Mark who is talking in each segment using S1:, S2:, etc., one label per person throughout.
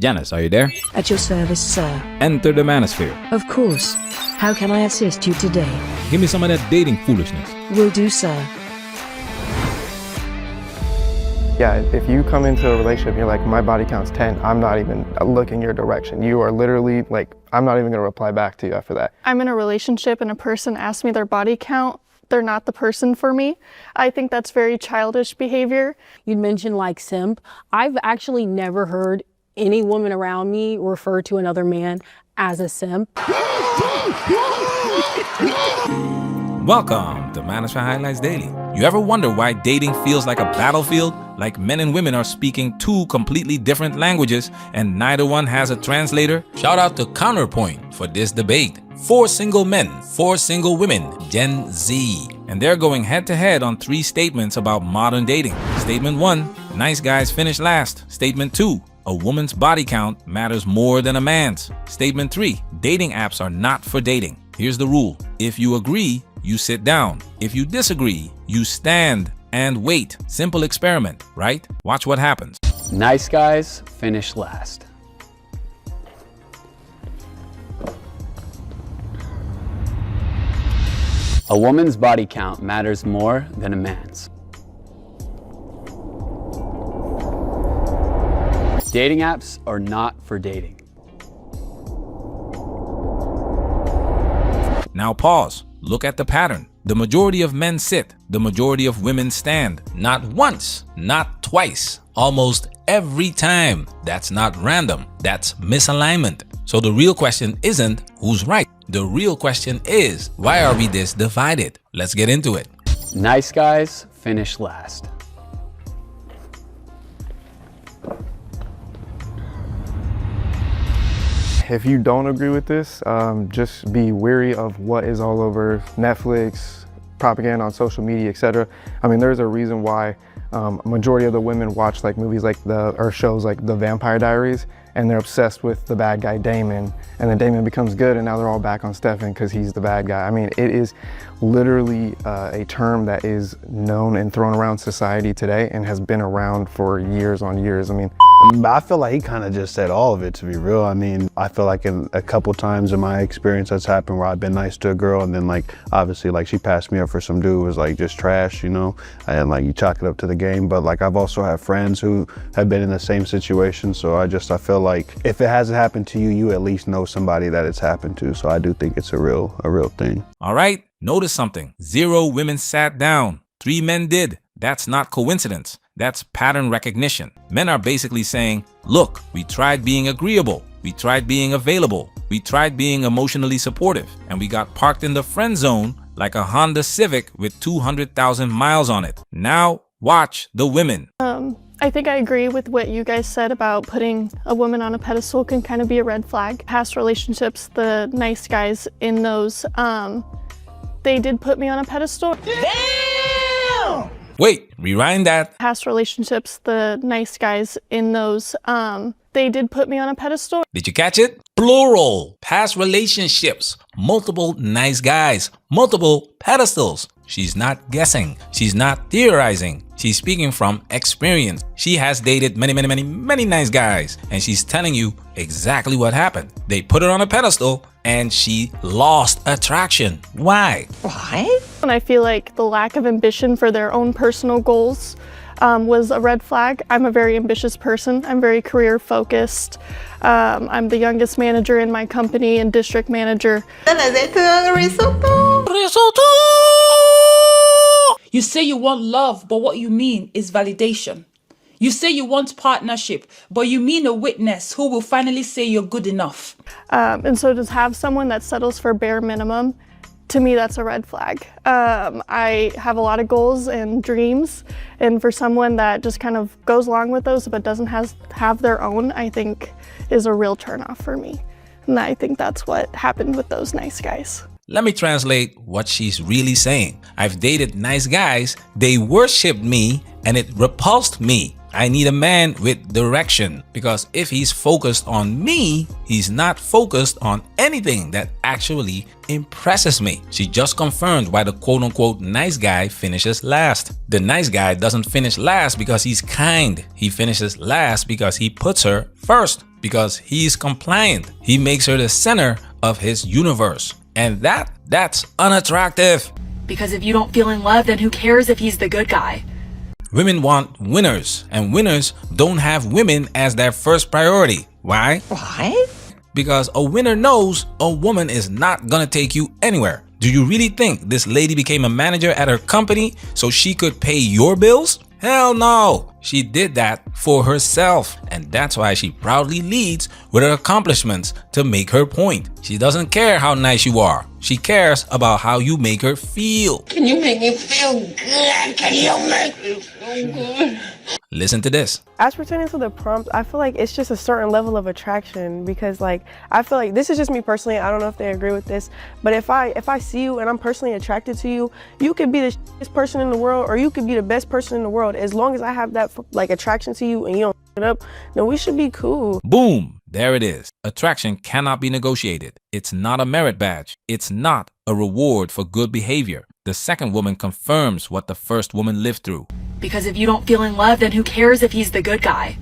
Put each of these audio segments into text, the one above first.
S1: Janice, are you there?
S2: At your service, sir.
S1: Enter the manosphere.
S2: Of course. How can I assist you today?
S1: Give me some of that dating foolishness.
S2: Will do, sir.
S3: Yeah, if you come into a relationship and you're like, my body count's 10, I'm not even looking your direction. You are literally like, I'm not even gonna reply back to you after that.
S4: I'm in a relationship and a person asks me their body count, they're not the person for me. I think that's very childish behavior.
S5: You'd mentioned like simp. I've actually never heard any woman around me refer to another man as a simp.
S6: Welcome to Manosphere Highlights Daily. You ever wonder why dating feels like a battlefield? Like men and women are speaking two completely different languages and neither one has a translator? Shout out to Counterpoint for this debate. 4 single men, 4 single women, Gen Z. And they're going head to head on 3 statements about modern dating. Statement 1, nice guys finish last. Statement 2, a woman's body count matters more than a man's. Statement 3, dating apps are not for dating. Here's the rule. If you agree, you sit down. If you disagree, you stand and wait. Simple experiment, right? Watch what happens.
S7: Nice guys finish last. A woman's body count matters more than a man's. Dating apps are not for dating.
S6: Now pause. Look at the pattern. The majority of men sit. The majority of women stand. Not once, not twice, almost every time. That's not random. That's misalignment. So the real question isn't who's right. The real question is, why are we this divided? Let's get into it.
S7: Nice guys finish last.
S3: If you don't agree with this, just be wary of what is all over Netflix, propaganda on social media, etc. I mean, there's a reason why majority of the women watch like movies like or shows like The Vampire Diaries, and they're obsessed with the bad guy Damon, and then Damon becomes good and now they're all back on Stefan because he's the bad guy. I mean, it is literally a term that is known and thrown around society today and has been around for years on years. I mean,
S8: I feel like he kind of just said all of it, to be real. I mean, I feel like in a couple times in my experience that's happened where I've been nice to a girl and then like, obviously like she passed me up for some dude who was like just trash, you know, and like you chalk it up to the game. But like I've also had friends who have been in the same situation. So I feel like if it hasn't happened to you, you at least know somebody that it's happened to. So I do think it's a real thing.
S6: All right, notice something. 0 women sat down. 3 men did. That's not coincidence. That's pattern recognition. Men are basically saying, look, we tried being agreeable. We tried being available. We tried being emotionally supportive. And we got parked in the friend zone like a Honda Civic with 200,000 miles on it. Now watch the women.
S4: I think I agree with what you guys said about putting a woman on a pedestal can kind of be a red flag. Past relationships, the nice guys in those, they did put me on a pedestal.
S6: Damn! Wait, rewind that.
S4: Past relationships, the nice guys in those, they did put me on a pedestal.
S6: Did you catch it? Plural. Past relationships. Multiple nice guys. Multiple pedestals. She's not guessing. She's not theorizing. She's speaking from experience. She has dated many nice guys. And she's telling you exactly what happened. They put her on a pedestal and she lost attraction. Why?
S4: Why? And I feel like the lack of ambition for their own personal goals was a red flag. I'm a very ambitious person. I'm very career focused. I'm the youngest manager in my company and district manager.
S6: Risotto!
S9: You say you want love, but what you mean is validation. You say you want partnership, but you mean a witness who will finally say you're good enough.
S4: And so to have someone that settles for bare minimum, to me, that's a red flag. I have a lot of goals and dreams, and for someone that just kind of goes along with those but doesn't have their own, I think is a real turnoff for me. And I think that's what happened with those nice guys.
S6: Let me translate what she's really saying. I've dated nice guys, they worshipped me, and it repulsed me. I need a man with direction, because if he's focused on me, he's not focused on anything that actually impresses me. She just confirmed why the quote-unquote nice guy finishes last. The nice guy doesn't finish last because he's kind. He finishes last because he puts her first. Because he's compliant. He makes her the center of his universe. And that's unattractive.
S10: Because if you don't feel in love, then who cares if he's the good guy?
S6: Women want winners, and winners don't have women as their first priority. Why?
S10: Why?
S6: Because a winner knows a woman is not gonna take you anywhere. Do you really think this lady became a manager at her company so she could pay your bills? Hell no! She did that for herself, and that's why she proudly leads with her accomplishments to make her point. She doesn't care how nice you are. She cares about how you make her feel.
S11: Can you make me feel good? Can you make me feel good?
S6: Listen to this.
S12: As pertaining to the prompt, I feel like it's just a certain level of attraction because like I feel like this is just me personally. I don't know if they agree with this, but if I see you and I'm personally attracted to you, you could be the shittiest person in the world or you could be the best person in the world. As long as I have that like attraction to you and you don't it up, then we should be cool.
S6: Boom. There it is. Attraction cannot be negotiated. It's not a merit badge. It's not a reward for good behavior. The second woman confirms what the first woman lived through.
S10: Because if you don't feel in love, then who cares if he's the good guy?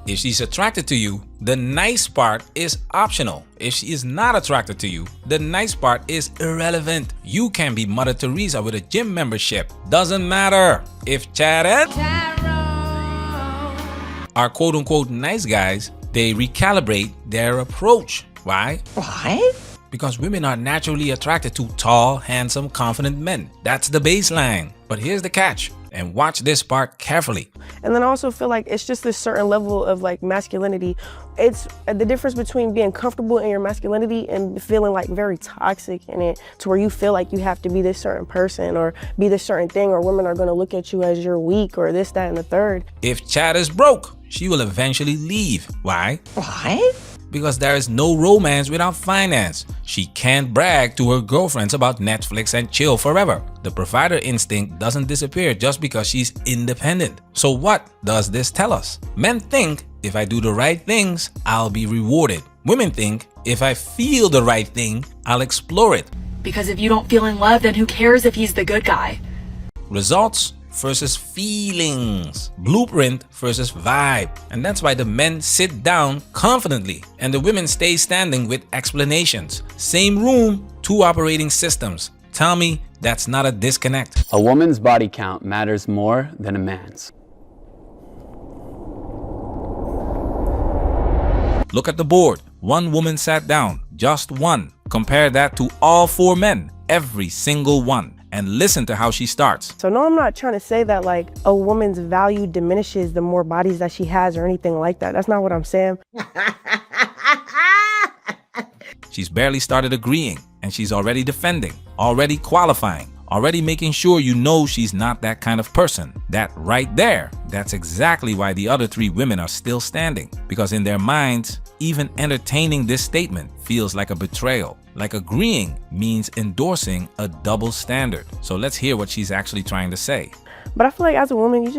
S6: If she's attracted to you, the nice part is optional. If she is not attracted to you, the nice part is irrelevant. You can be Mother Teresa with a gym membership. Doesn't matter. If Chad are quote-unquote nice guys, they recalibrate their approach. Why?
S10: Why?
S6: Because women are naturally attracted to tall, handsome, confident men. That's the baseline. But here's the catch, and watch this part carefully.
S12: And then I also feel like it's just this certain level of like masculinity. It's the difference between being comfortable in your masculinity and feeling like very toxic in it to where you feel like you have to be this certain person or be this certain thing or women are going to look at you as you're weak or this, that, and the third.
S6: If Chad is broke, she will eventually leave. Why?
S10: Why?
S6: Because there is no romance without finance. She can't brag to her girlfriends about Netflix and chill forever. The provider instinct doesn't disappear just because she's independent. So what does this tell us? Men think if I do the right things, I'll be rewarded. Women think if I feel the right thing, I'll explore it.
S10: Because if you don't feel in love, then who cares if he's the good guy?
S6: Results versus feelings, blueprint versus vibe. And that's why the men sit down confidently and the women stay standing with explanations. Same room, two operating systems. Tell me that's not a disconnect.
S7: A woman's body count matters more than a man's.
S6: Look at the board. One woman sat down, just one. Compare that to all four men, every single one. And listen to how she starts.
S12: So no, I'm not trying to say that like a woman's value diminishes the more bodies that she has or anything like that. That's not what I'm saying.
S6: She's barely started agreeing and she's already defending, already qualifying, already making sure you know she's not that kind of person. That right there, that's exactly why the other three women are still standing. Because in their minds, even entertaining this statement feels like a betrayal. Like agreeing means endorsing a double standard. So let's hear what she's actually trying to say.
S12: But I feel like as a woman,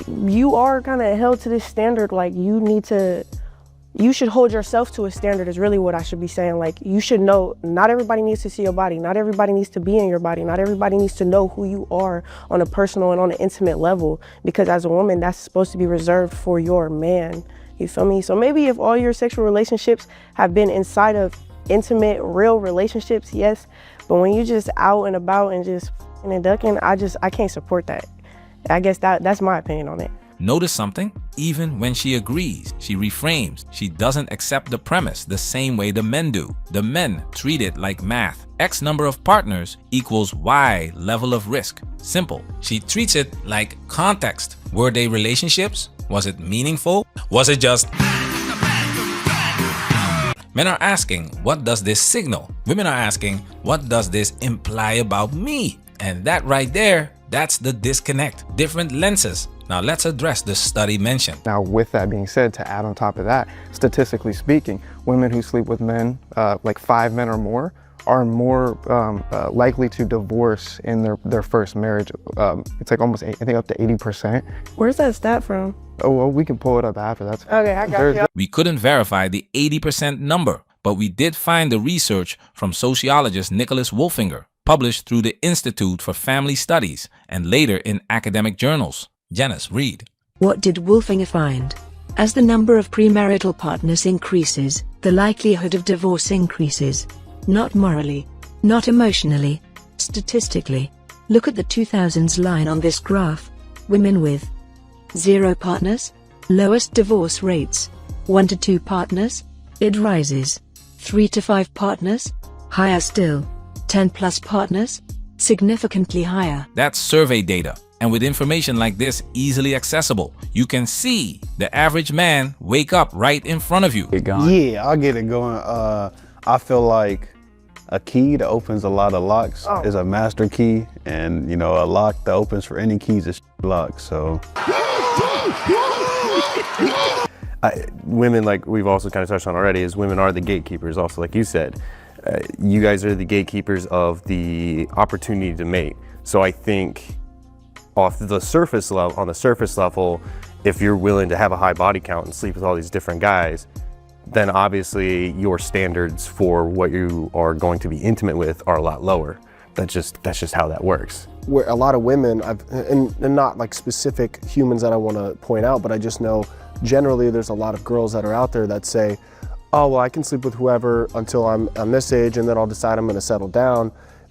S12: you are kind of held to this standard. Like you should hold yourself to a standard is really what I should be saying. Like you should know not everybody needs to see your body. Not everybody needs to be in your body. Not everybody needs to know who you are on a personal and on an intimate level. Because as a woman, that's supposed to be reserved for your man. You feel me? So maybe if all your sexual relationships have been inside of intimate, real relationships, yes. But when you just out and about and just and ducking, I can't support that. I guess that's my opinion on it.
S6: Notice something? Even when she agrees, she reframes. She doesn't accept the premise the same way the men do. The men treat it like math. X number of partners equals Y level of risk. Simple. She treats it like context. Were they relationships? Was it meaningful? Was it just... Men are asking, what does this signal? Women are asking, what does this imply about me? And that right there, that's the disconnect. Different lenses. Now let's address the study mentioned.
S3: Now with that being said, to add on top of that, statistically speaking, women who sleep with men, like 5 men or more, are more likely to divorce in their first marriage. It's like almost, I think up to 80%.
S12: Where's that stat from?
S3: Oh, well, we can pull it up after. That's
S12: okay, I got you.
S6: We couldn't verify the 80% number, but we did find the research from sociologist Nicholas Wolfinger, published through the Institute for Family Studies and later in academic journals. Janice, read.
S2: What did Wolfinger find? As the number of premarital partners increases, the likelihood of divorce increases. Not morally, not emotionally, statistically. Look at the 2000s line on this graph. Women with 0 partners, lowest divorce rates. 1 to 2 partners, it rises. 3 to 5 partners, higher still. 10 plus partners, significantly higher.
S6: That's survey data. And with information like this easily accessible, you can see the average man wake up right in front of you.
S8: Yeah, I'll get it going. I feel like a key that opens a lot of locks is a master key, and you know, a lock that opens for any keys is lock. So
S13: women, like we've also kind of touched on already, is women are the gatekeepers. Also, like you said, you guys are the gatekeepers of the opportunity to mate. So I think on the surface level, if you're willing to have a high body count and sleep with all these different guys, then obviously your standards for what you are going to be intimate with are a lot lower. That's just how that works.
S14: Where a lot of women, and not like specific humans that I want to point out, but I just know generally there's a lot of girls that are out there that say, oh, well, I can sleep with whoever until I'm this age, and then I'll decide I'm going to settle down.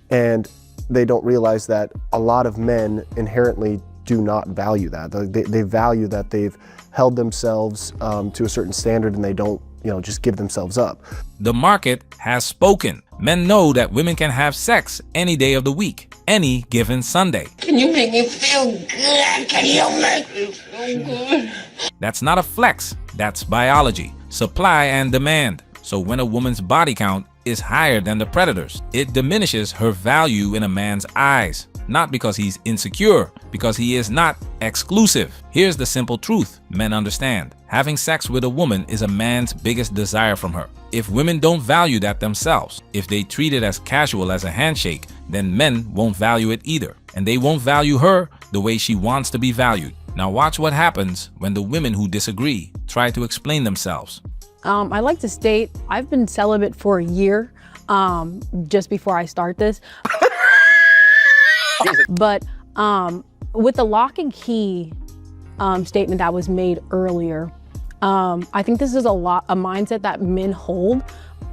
S14: And they don't realize that a lot of men inherently do not value that. They value that they've held themselves to a certain standard, and they don't, just give themselves up.
S6: The market has spoken. Men know that women can have sex any day of the week, any given Sunday.
S11: Can you make me feel good? Can you make me feel good?
S6: That's not a flex, that's biology, supply and demand. So when a woman's body count is higher than the predator's, it diminishes her value in a man's eyes. Not because he's insecure, because he is not exclusive. Here's the simple truth men understand. Having sex with a woman is a man's biggest desire from her. If women don't value that themselves, if they treat it as casual as a handshake, then men won't value it either. And they won't value her the way she wants to be valued. Now watch what happens when the women who disagree try to explain themselves.
S5: I like to state I've been celibate for a year just before I start this. But with the lock and key statement that was made earlier, I think this is a mindset that men hold.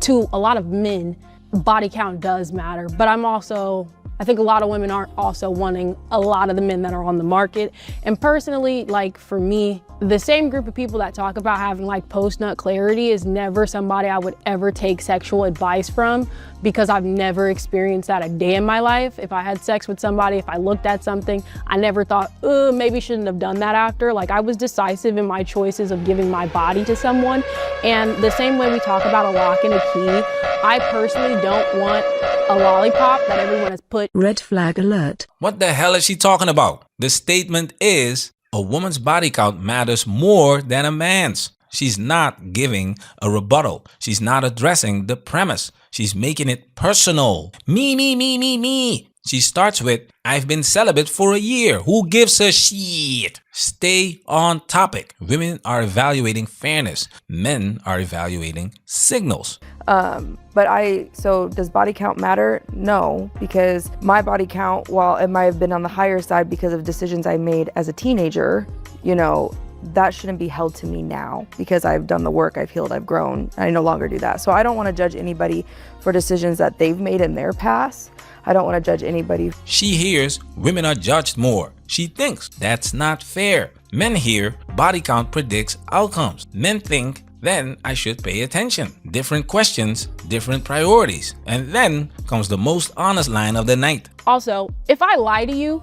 S5: To a lot of men, body count does matter, but I think a lot of women aren't also wanting a lot of the men that are on the market. And personally, like for me, the same group of people that talk about having like post-nut clarity is never somebody I would ever take sexual advice from, because I've never experienced that a day in my life. If I had sex with somebody, if I looked at something, I never thought, maybe shouldn't have done that after. Like I was decisive in my choices of giving my body to someone. And the same way we talk about a lock and a key, I personally don't want a lollipop that everyone has put.
S2: Red flag alert.
S6: What the hell is she talking about? The statement is, a woman's body count matters more than a man's. She's not giving a rebuttal. She's not addressing the premise. She's making it personal. Me. She starts with, I've been celibate for a year. Who gives a shit? Stay on topic. Women are evaluating fairness. Men are evaluating signals.
S15: So does body count matter? No, because my body count, while it might have been on the higher side because of decisions I made as a teenager, that shouldn't be held to me now because I've done the work, I've healed, I've grown, and I no longer do that. So I don't want to judge anybody for decisions that they've made in their past. I don't want to judge anybody.
S6: She hears women are judged more. She thinks that's not fair. Men hear body count predicts outcomes. Men think, then I should pay attention. Different questions, different priorities. And then comes the most honest line of the night.
S5: Also, if I lie to you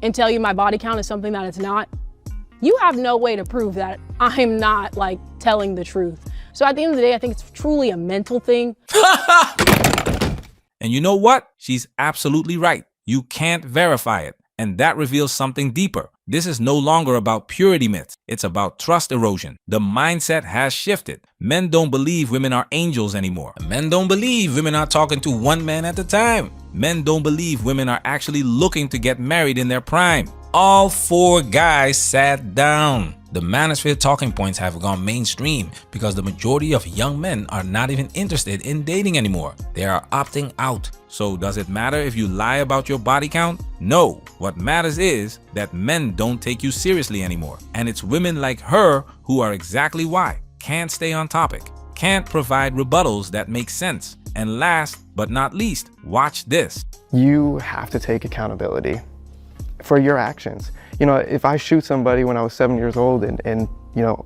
S5: and tell you my body count is something that it's not, you have no way to prove that I'm not like telling the truth. So at the end of the day, I think it's truly a mental thing.
S6: And you know what? She's absolutely right. You can't verify it. And that reveals something deeper. This is no longer about purity myths. It's about trust erosion. The mindset has shifted. Men don't believe women are angels anymore. Men don't believe women are talking to one man at a time. Men don't believe women are actually looking to get married in their prime. All 4 guys sat down. The manosphere talking points have gone mainstream because the majority of young men are not even interested in dating anymore. They are opting out. So does it matter if you lie about your body count? No. What matters is that men don't take you seriously anymore. And it's women like her who are exactly why. Can't stay on topic. Can't provide rebuttals that make sense. And last but not least, watch this.
S3: You have to take accountability for your actions. You know, if I shoot somebody when I was 7 years old and you know,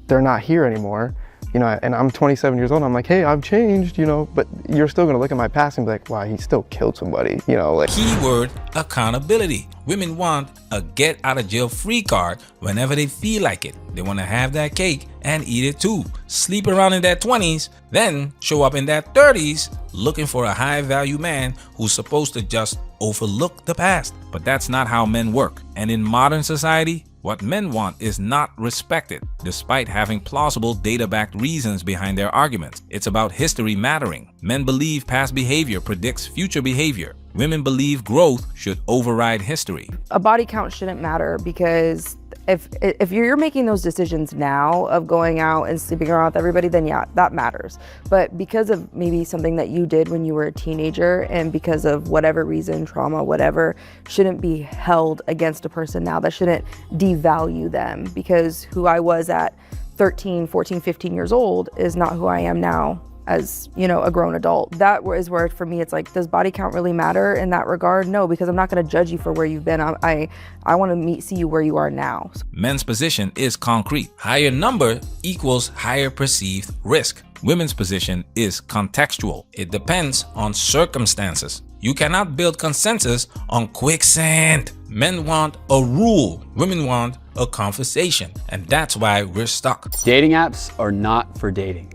S3: they're not here anymore, you know, and I'm 27 years old, I'm like, hey, I've changed, you know, but you're still gonna look at my past and be like, wow, he still killed somebody, you know, like.
S6: Keyword, accountability. Women want a get out of jail free card whenever they feel like it. They want to have that cake and eat it too. Sleep around in their 20s, then show up in their 30s looking for a high value man who's supposed to just overlook the past. But that's not how men work. And in modern society, what men want is not respected, despite having plausible data-backed reasons behind their arguments. It's about history mattering. Men believe past behavior predicts future behavior. Women believe growth should override history.
S15: A body count shouldn't matter because if you're making those decisions now of going out and sleeping around with everybody, then yeah, that matters. But because of maybe something that you did when you were a teenager and because of whatever reason, trauma, whatever, shouldn't be held against a person now. That shouldn't devalue them because who I was at 13, 14, 15 years old is not who I am now as, you know, a grown adult. That is where for me it's like, does body count really matter in that regard? No, because I'm not going to judge you for where you've been. I want to see you where you are now.
S6: Men's position is concrete. Higher number equals higher perceived risk. Women's position is contextual. It depends on circumstances. You cannot build consensus on quicksand. Men want a rule. Women want a conversation. And that's why we're stuck.
S7: Dating apps are not for dating.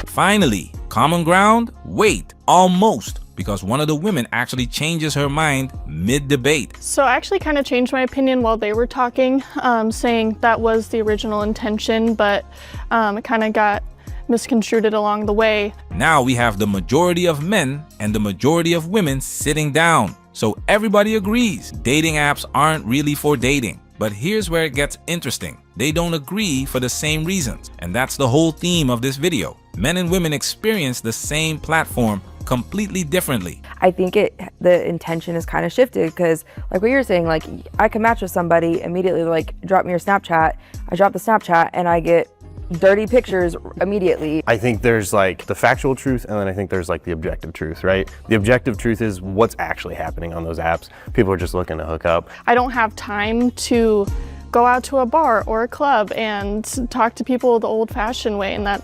S6: Finally, common ground? Wait, almost, because one of the women actually changes her mind mid-debate.
S4: So I actually kind of changed my opinion while they were talking, saying that was the original intention, but it kind of got misconstrued along the way.
S6: Now we have the majority of men and the majority of women sitting down. So everybody agrees dating apps aren't really for dating. But here's where it gets interesting. They don't agree for the same reasons. And that's the whole theme of this video. Men and women experience the same platform completely differently.
S15: I think the intention is kind of shifted because like what you're saying, like I can match with somebody immediately, like drop me your Snapchat. I drop the Snapchat and I get dirty pictures immediately.
S13: I think there's like the factual truth and then I think there's like the objective truth, right? The objective truth is what's actually happening on those apps. People are just looking to hook up.
S4: I don't have time to go out to a bar or a club and talk to people the old-fashioned way, and that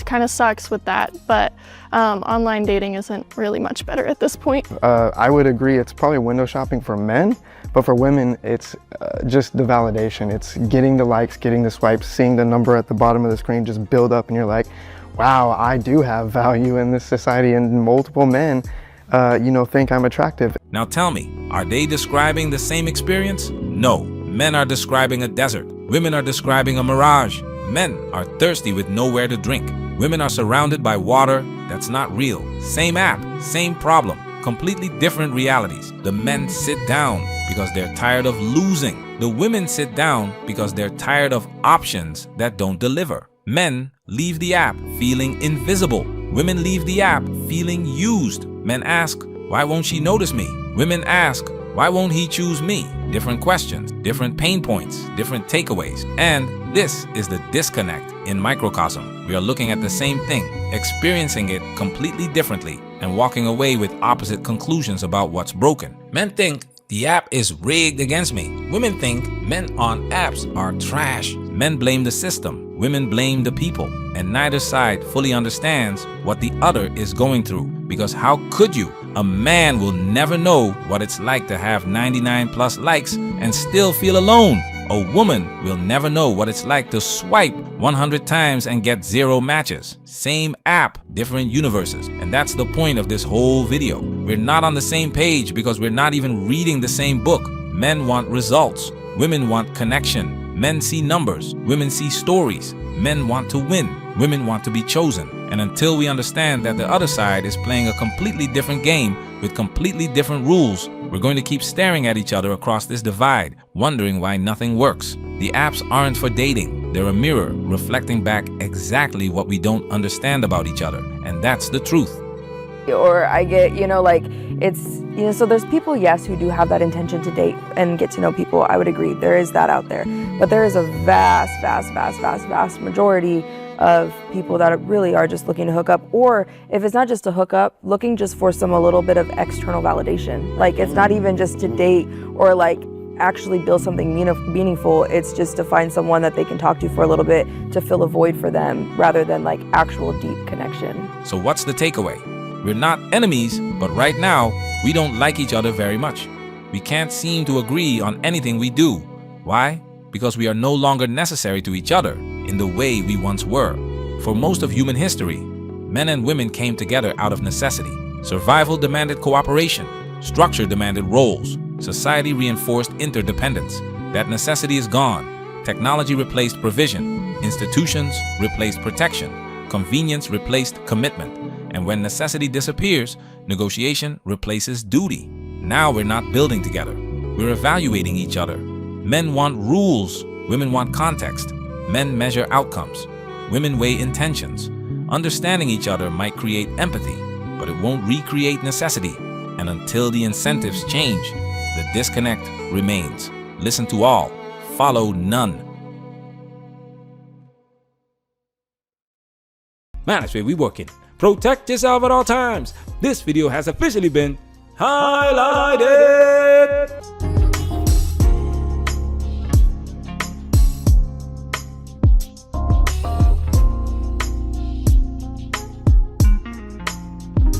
S4: kind of sucks with that, but online dating isn't really much better at this point.
S3: I would agree it's probably window shopping for men, but for women it's just the validation. It's getting the likes, getting the swipes, seeing the number at the bottom of the screen just build up and you're like, wow, I do have value in this society, and multiple men you know, think I'm attractive.
S6: Now tell me, are they describing the same experience? No. Men are describing a desert. Women are describing a mirage. Men are thirsty with nowhere to drink. Women are surrounded by water that's not real. Same app, same problem, completely different realities. The men sit down because they're tired of losing. The women sit down because they're tired of options that don't deliver. Men leave the app feeling invisible. Women leave the app feeling used. Men ask, why won't she notice me? Women ask, why won't he choose me? Different questions, different pain points, different takeaways. And this is the disconnect in microcosm. We are looking at the same thing, experiencing it completely differently, and walking away with opposite conclusions about what's broken. Men think the app is rigged against me. Women think men on apps are trash. Men blame the system. Women blame the people. And neither side fully understands what the other is going through. Because how could you? A man will never know what it's like to have 99+ likes and still feel alone. A woman will never know what it's like to swipe 100 times and get 0 matches. Same app, different universes. And that's the point of this whole video. We're not on the same page because we're not even reading the same book. Men want results. Women want connection. Men see numbers. Women see stories. Men want to win. Women want to be chosen. And until we understand that the other side is playing a completely different game with completely different rules, We're going to keep staring at each other across this divide, wondering why nothing works. The apps aren't for dating. They're a mirror reflecting back exactly what we don't understand about each other. And that's the truth.
S15: Or I get, like it's, so there's people, yes, who do have that intention to date and get to know people. I would agree. There is that out there. But there is a vast majority of people that really are just looking to hook up. Or if it's not just to hook up, looking just for a little bit of external validation. Like it's not even just to date or like actually build something meaningful. It's just to find someone that they can talk to for a little bit to fill a void for them rather than like actual deep connection.
S6: So what's the takeaway? We're not enemies, but right now, we don't like each other very much. We can't seem to agree on anything we do. Why? Because we are no longer necessary to each other in the way we once were. For most of human history, men and women came together out of necessity. Survival demanded cooperation. Structure demanded roles. Society reinforced interdependence. That necessity is gone. Technology replaced provision. Institutions replaced protection. Convenience replaced commitment. And when necessity disappears, negotiation replaces duty. Now we're not building together. We're evaluating each other. Men want rules. Women want context. Men measure outcomes. Women weigh intentions. Understanding each other might create empathy, but it won't recreate necessity. And until the incentives change, the disconnect remains. Listen to all. Follow none.
S1: Manosphere, we working. Protect yourself at all times. This video has officially been highlighted.